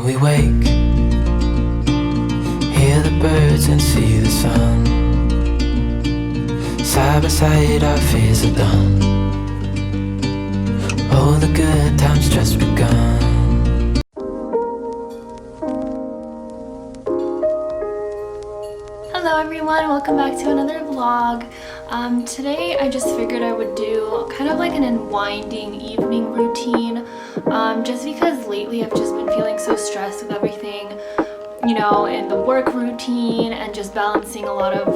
we wake, hear the birds and see the sun. Side by side our fears are done. Oh, the good times just begun. Hello everyone, welcome back to another vlog. Today I just figured I would do kind of like an unwinding evening routine, just because lately I've just been feeling so stressed with everything, you know, in the work routine and just balancing a lot of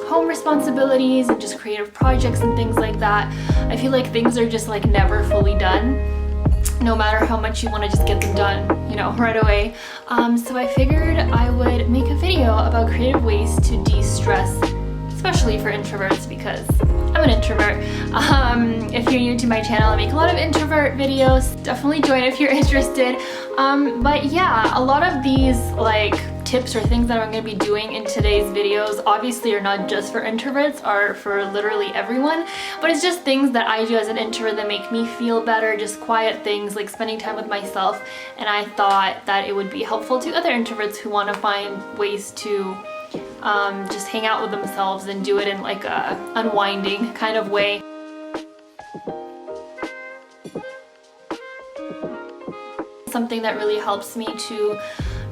home responsibilities and just creative projects and things like that. I feel like things are just like never fully done, no matter how much you want to just get them done, you know, right away. So I figured I would make a video about creative ways to de-stress, especially for introverts, because I'm an introvert. If you're new to my channel, I make a lot of introvert videos. Definitely join if you're interested. But yeah, a lot of these like tips or things that I'm going to be doing in today's videos obviously are not just for introverts, are for literally everyone, but it's just things that I do as an introvert that make me feel better, just quiet things like spending time with myself. And I thought that it would be helpful to other introverts who want to find ways to just hang out with themselves and do it in like a unwinding kind of way. Something that really helps me to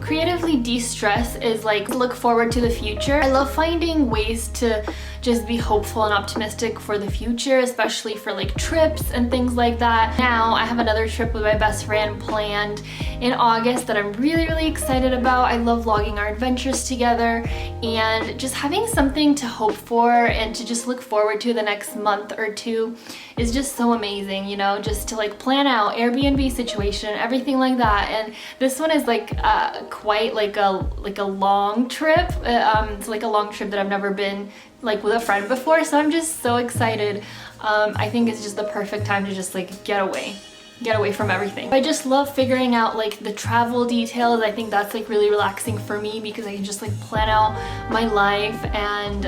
creatively de-stress is like look forward to the future. I love finding ways to just be hopeful and optimistic for the future, especially for like trips and things like that. Now I have another trip with my best friend planned in August that I'm really excited about. I love vlogging our adventures together and just having something to hope for and to just look forward to the next month or two is just so amazing, you know, just to like plan out Airbnb situation, everything like that. And this one is like quite like a long trip. It's like a long trip that I've never been like with a friend before, so I'm just so excited. I think it's just the perfect time to just like get away from everything. I just love figuring out like the travel details. I think that's like really relaxing for me because I can just like plan out my life and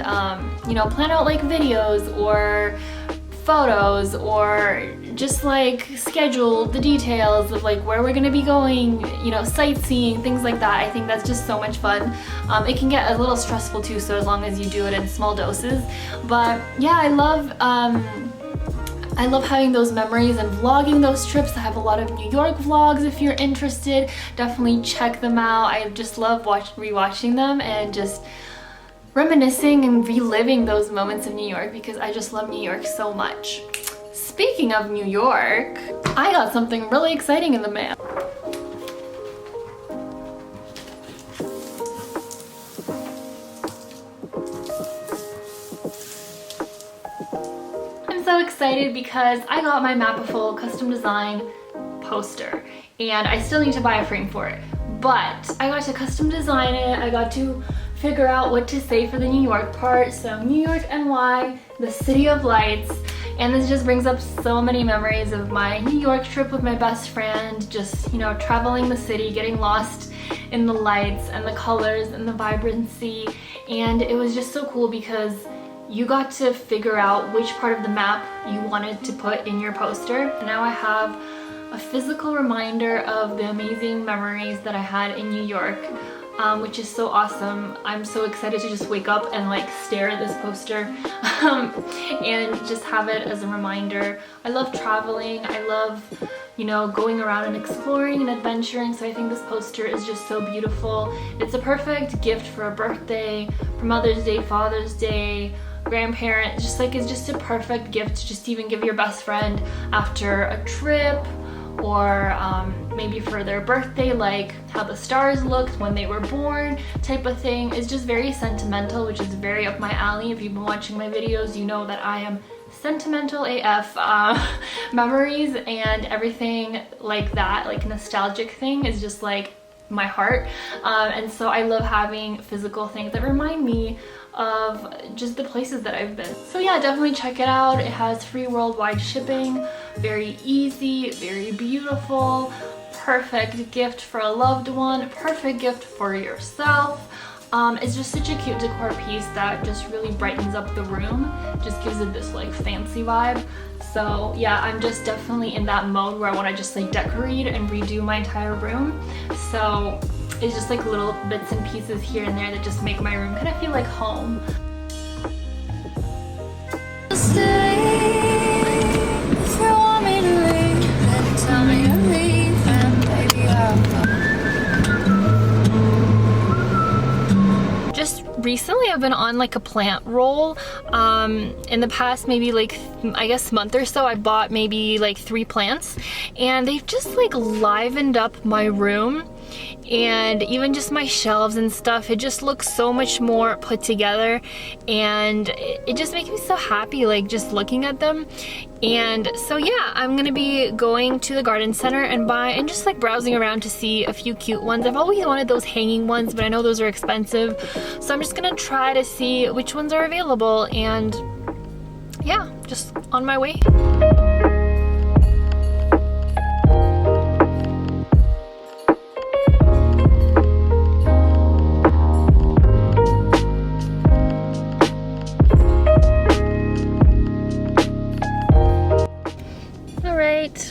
you know, plan out like videos or photos or just like schedule the details of like where we're gonna be going, you know, sightseeing, things like that. I think that's just so much fun. It can get a little stressful too, so as long as you do it in small doses. But yeah, I love having those memories and vlogging those trips. I have a lot of New York vlogs if you're interested. Definitely check them out. I just love rewatching them and just reminiscing and reliving those moments of New York because I just love New York so much. Speaking of New York, I got something really exciting in the mail. I'm so excited because I got my Mapiful custom design poster and I still need to buy a frame for it, but I got to custom design it. I got to figure out what to say for the New York part. So New York, NY, the city of lights. And this just brings up so many memories of my New York trip with my best friend, just, you know, traveling the city, getting lost in the lights and the colors and the vibrancy. And it was just so cool because you got to figure out which part of the map you wanted to put in your poster. And now I have a physical reminder of the amazing memories that I had in New York. Which is so awesome. I'm so excited to just wake up and like stare at this poster and just have it as a reminder. I love traveling. I love, you know, going around and exploring and adventuring. So I think this poster is just so beautiful. It's a perfect gift for a birthday, for Mother's Day, Father's Day, grandparents. Just like it's just a perfect gift to just even give your best friend after a trip, or maybe for their birthday, like how the stars looked when they were born type of thing. Is just very sentimental, which is very up my alley. If you've been watching my videos, you know that I am sentimental AF. Memories and everything like that, like nostalgic thing, is just like my heart. And so I love having physical things that remind me of just the places that I've been. So yeah, definitely check it out. It has free worldwide shipping, very easy, very beautiful, perfect gift for a loved one, perfect gift for yourself. It's just such a cute decor piece that just really brightens up the room, just gives it this like fancy vibe. So yeah, I'm just definitely in that mode where I want to just like decorate and redo my entire room. So it's just like little bits and pieces here and there that just make my room kind of feel like home. Recently I've been on like a plant roll. In the past maybe like I guess month or so I bought maybe like 3 plants, and they've just like livened up my room, and even just my shelves and stuff. It just looks so much more put together, and it just makes me so happy like just looking at them. And so yeah, I'm gonna be going to the garden center and just like browsing around to see a few cute ones. I've always wanted those hanging ones, but I know those are expensive, so I'm just gonna try to see which ones are available, and yeah, just on my way.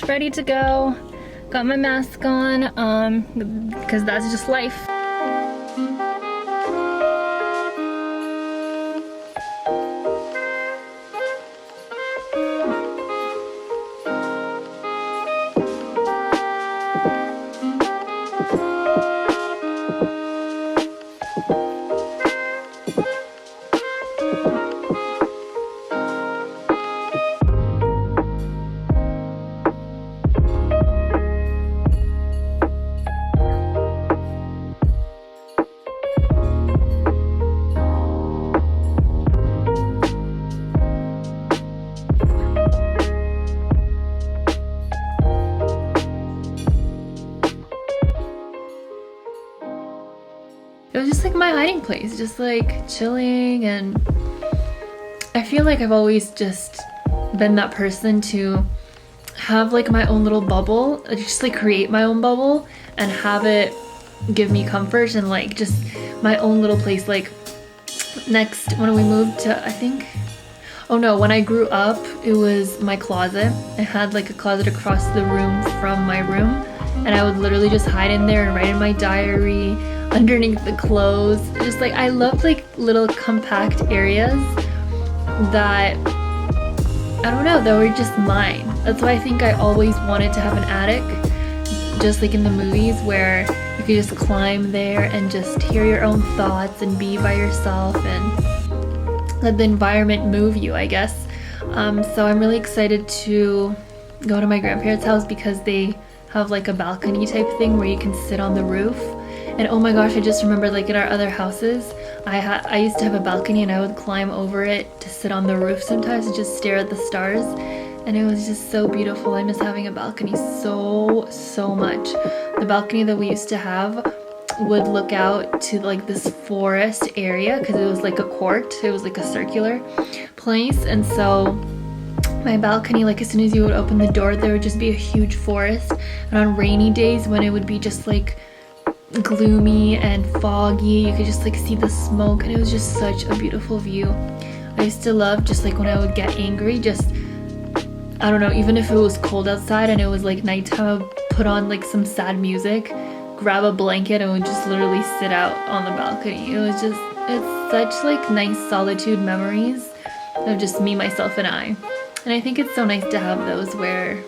Ready to go. Got my mask on, because that's just life. It was just like my hiding place, just like chilling, and I feel like I've always just been that person to have like my own little bubble, just like create my own bubble and have it give me comfort, and like just my own little place. Like next, when we moved to, I think, oh no, when I grew up, it was my closet. I had like a closet across the room from my room, and I would literally just hide in there and write in my diary underneath the clothes. Just like, I love like little compact areas that, I don't know, that were just mine. That's why I think I always wanted to have an attic, just like in the movies, where you could just climb there and just hear your own thoughts and be by yourself and let the environment move you, I guess. So I'm really excited to go to my grandparents' house because they have like a balcony type thing where you can sit on the roof. And oh my gosh, I just remembered, like in our other houses, I used to have a balcony and I would climb over it to sit on the roof sometimes and just stare at the stars. And it was just so beautiful. I miss having a balcony so much. The balcony that we used to have would look out to like this forest area because it was like a court. It was like a circular place. And so my balcony, like as soon as you would open the door, there would just be a huge forest. And on rainy days when it would be just like gloomy and foggy, you could just like see the smoke, and it was just such a beautiful view. I used to love just like when I would get angry, just, I don't know, even if it was cold outside and it was like nighttime, I would put on like some sad music, grab a blanket, and would just literally sit out on the balcony. It was just, it's such like nice solitude memories of just me, myself, and I. And I think it's so nice to have those where,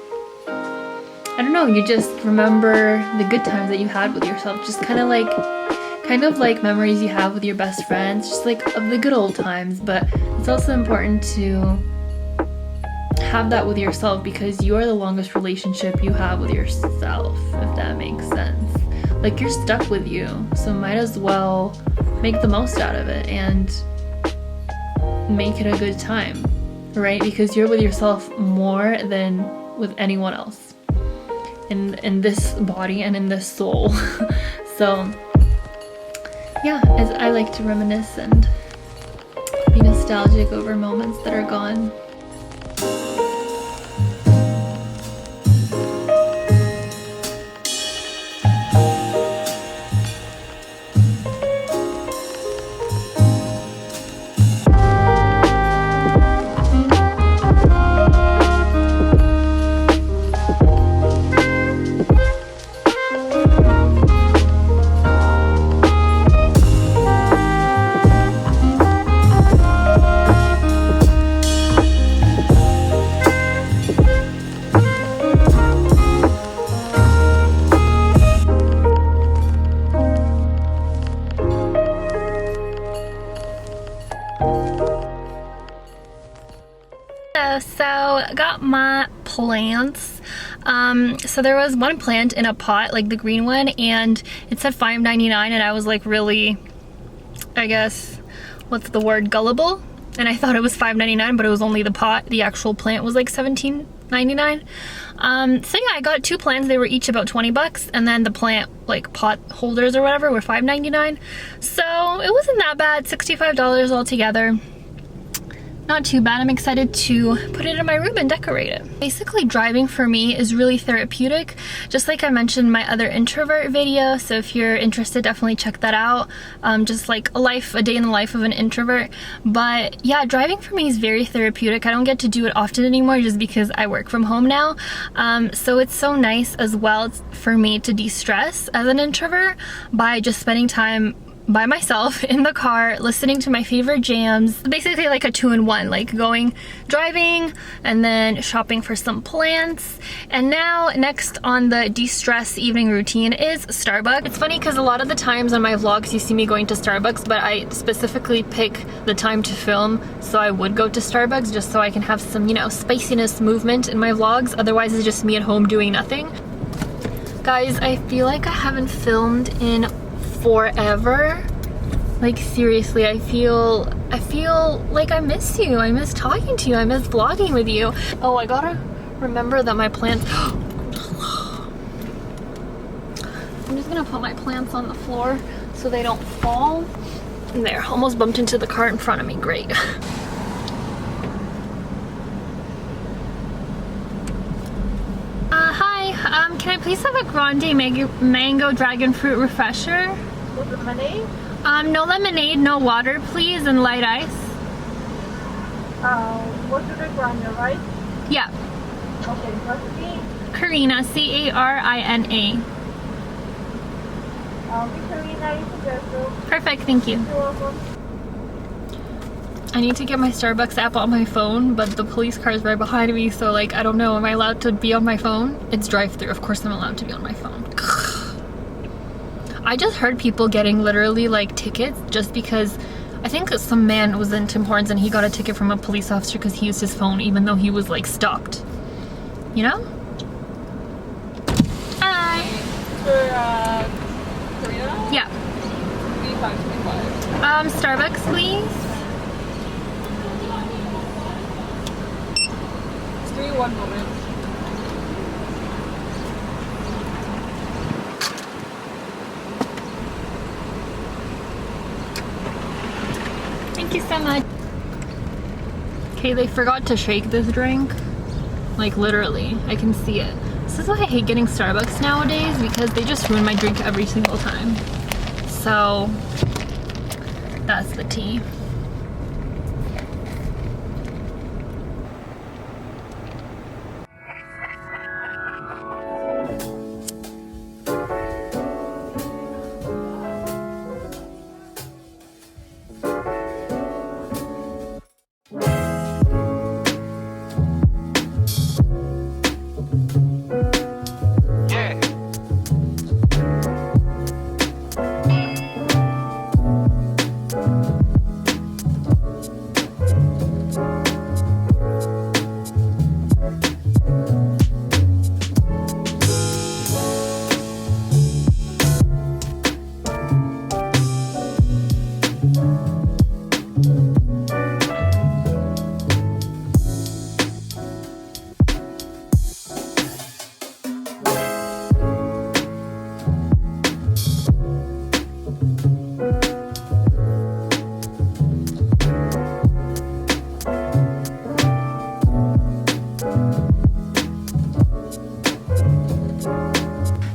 I don't know, you just remember the good times that you had with yourself, just kind of like memories you have with your best friends, just like of the good old times. But it's also important to have that with yourself because you are the longest relationship you have with yourself, if that makes sense. Like, you're stuck with you, so might as well make the most out of it and make it a good time, right? Because you're with yourself more than with anyone else in this body and in this soul. So yeah, as I like to reminisce and be nostalgic over moments that are gone. plants. So there was one plant in a pot, like the green one, and it said $5.99, and I was like really, I guess, what's the word, gullible? And I thought it was $5.99, but it was only the pot. The actual plant was like $17.99. So yeah, I got 2 plants. They were each about 20 bucks, and then the plant like pot holders or whatever were $5.99. So it wasn't that bad, $65 altogether. Not too bad. I'm excited to put it in my room and decorate it. Basically, driving for me is really therapeutic, just like I mentioned in my other introvert video. So if you're interested, definitely check that out. Just like a day in the life of an introvert. But yeah, driving for me is very therapeutic. I don't get to do it often anymore just because I work from home now. So it's so nice as well for me to de-stress as an introvert by just spending time by myself in the car listening to my favorite jams. Basically like a 2-in-1, like driving and then shopping for some plants. And now next on the de-stress evening routine is Starbucks. It's funny because a lot of the times on my vlogs you see me going to Starbucks, but I specifically pick the time to film so I would go to Starbucks just so I can have some, you know, spiciness movement in my vlogs. Otherwise it's just me at home doing nothing. Guys, I feel like I haven't filmed in forever. Like seriously, I feel like I miss you. I miss talking to you. I miss vlogging with you. Oh, I gotta remember that my plants I'm just gonna put my plants on the floor so they don't fall. There, almost bumped into the car in front of me. Great. Hi, can I please have a grande mango dragon fruit refresher? With lemonade? No lemonade, no water, please, and light ice. What's the grande, right? Yeah. Okay, what's the name? Carina, C-A-R-I-N-A. Carina is the Perfect, thank you. You're welcome. I need to get my Starbucks app on my phone, but the police car is right behind me, so like, I don't know, am I allowed to be on my phone? It's drive-through, of course I'm allowed to be on my phone. I just heard people getting literally like tickets just because I think some man was in Tim Hortons and he got a ticket from a police officer because he used his phone even though he was like stopped. You know? Hi! For, Carina? Yeah. 35. Starbucks please. Just give me 1 moment. Thank you so much. Okay, they forgot to shake this drink. Like literally, I can see it. This is why I hate getting Starbucks nowadays, because they just ruin my drink every single time. So that's the tea.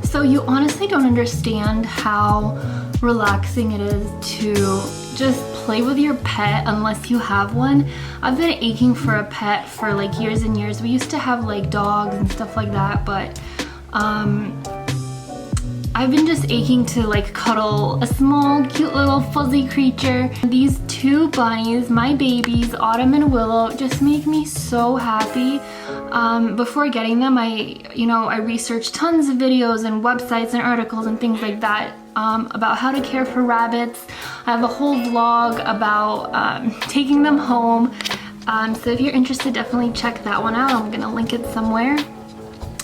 So you honestly don't understand how relaxing it is to just play with your pet unless you have one. I've been aching for a pet for like years and years. We used to have like dogs and stuff like that, but I've been just aching to like cuddle a small cute little fuzzy creature. These 2 bunnies, my babies, Autumn and Willow, just make me so happy. Before getting them, I researched tons of videos and websites and articles and things like that about how to care for rabbits. I have a whole vlog about taking them home. So if you're interested, definitely check that one out. I'm gonna link it somewhere.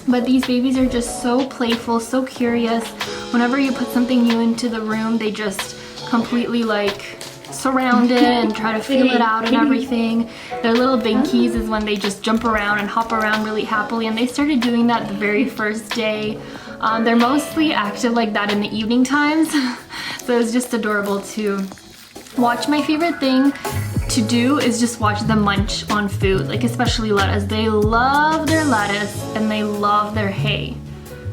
But these babies are just so playful, so curious. Whenever you put something new into the room, they just completely like surround it and try to feel it out and everything. Their little binkies is when they just jump around and hop around really happily, and they started doing that the very first day. They're mostly active like that in the evening times, so it's just adorable to watch. My favorite thing to do is just watch them munch on food, like especially lettuce. They love their lettuce and they love their hay,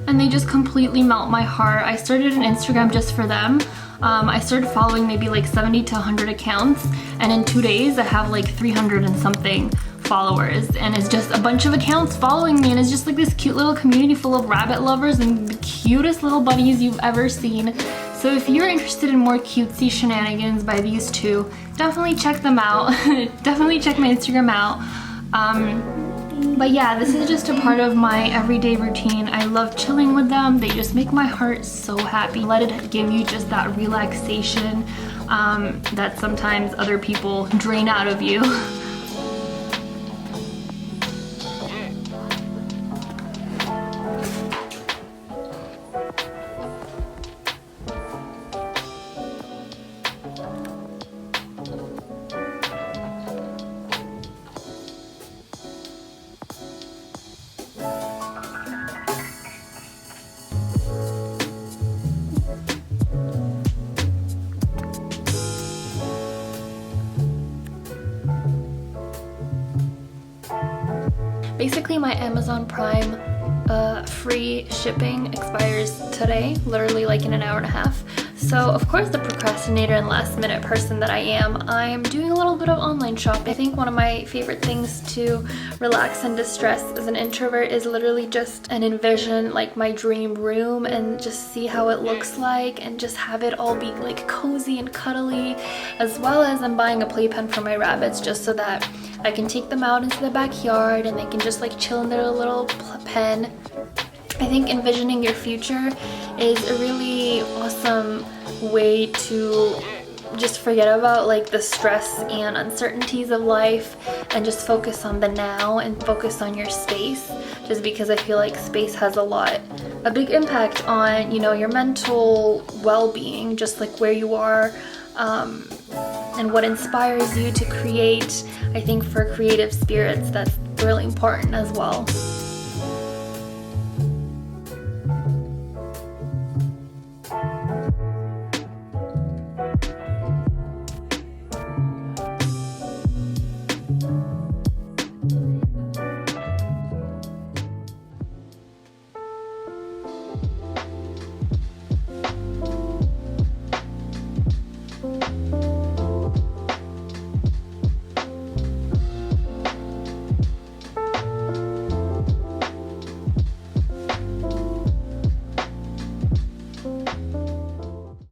and they just completely melt my heart. I started an Instagram just for them. I started following maybe like 70 to 100 accounts, and in 2 days I have like 300 and something followers, and it's just a bunch of accounts following me, and it's just like this cute little community full of rabbit lovers and the cutest little bunnies you've ever seen. So if you're interested in more cutesy shenanigans by these two, definitely check them out. Definitely check my Instagram out. But yeah, this is just a part of my everyday routine. I love chilling with them. They just make my heart so happy. Let it give you just that relaxation that sometimes other people drain out of you. Basically, my Amazon Prime free shipping expires today, literally like in an hour and a half. So of course, the procrastinator and last minute person that I am, I'm doing a little bit of online shopping. I think one of my favorite things to relax and distress as an introvert is literally just an envision like my dream room and just see how it looks like and just have it all be like cozy and cuddly, as well as I'm buying a playpen for my rabbits just so that I can take them out into the backyard and they can just like chill in their little pen. I think envisioning your future is a really awesome way to just forget about like the stress and uncertainties of life and just focus on the now and focus on your space, just because I feel like space has a big impact on, you know, your mental well-being, just like where you are and what inspires you to create. I think for creative spirits that's really important as well.